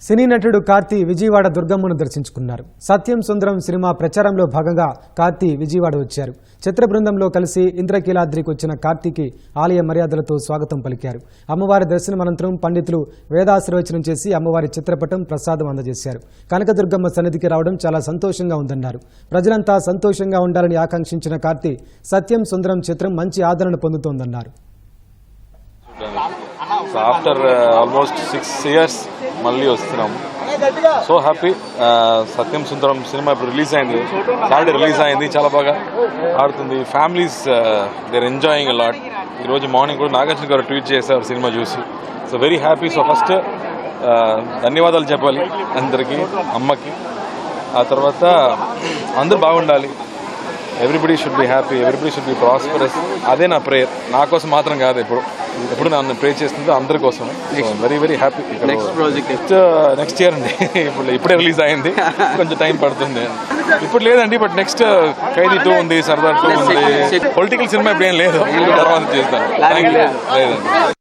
సినీ నటుడు కార్తీ విజయవాడ దుర్గమ్మను దర్శించుకున్నారు. సత్యం సుందరం సినిమా ప్రచారంలో భాగంగా కార్తీ విజయవాడ వచ్చారు. చిత్ర బృందంలో కలిసి ఇంద్రకీలాద్రికి వచ్చిన కార్తీకి ఆలయ మర్యాదలతో స్వాగతం పలికారు. అమ్మవారి దర్శనం అనంతరం పండితులు వేదాశీర్వచనం చేసి అమ్మవారి చిత్రపటం ప్రసాదం అందజేశారు. కనకదుర్గమ్మ సన్నిధికి రావడం చాలా సంతోషంగా ఉందన్నారు. ప్రజలంతా సంతోషంగా ఉండాలని ఆకాంక్షించిన కార్తీ సత్యం సుందరం చిత్రం మంచి ఆదరణ పొందుతోందన్నారు. ఆఫ్టర్ ఆల్మోస్ట్ 6 years మళ్ళీ వస్తున్నాం. So happy. Satyam Sundaram cinema ఇప్పుడు రిలీజ్ అయింది, సాటర్డే రిలీజ్ అయింది, చాలా బాగా ఆడుతుంది. Families they're enjoying a lot. ఈరోజు మార్నింగ్ కూడా నాగార్జున గారు ట్వీట్ చేశారు సినిమా చూసి. So very happy. So first ధన్యవాదాలు చెప్పాలి అందరికీ, అమ్మకి. ఆ తర్వాత అందరూ బాగుండాలి. Everybody should be happy, everybody should be prosperous. అదే నా ప్రేయర్, నా కోసం మాత్రం కాదు. ఎప్పుడు నన్ను ప్రే చేస్తుంది అందరి కోసం. Very very happy. Next year అండి. ఇప్పుడే రిలీజ్ అయింది, కొంచెం టైం పడుతుంది. ఇప్పుడు లేదండి, బట్ నెక్స్ట్ ఖైదీ 2 ఉంది, సర్దార్ 2 ఉంది. పొలిటికల్ సినిమా ఇప్పుడు ఏం లేదు, తర్వాత చేస్తాను. లేదండి.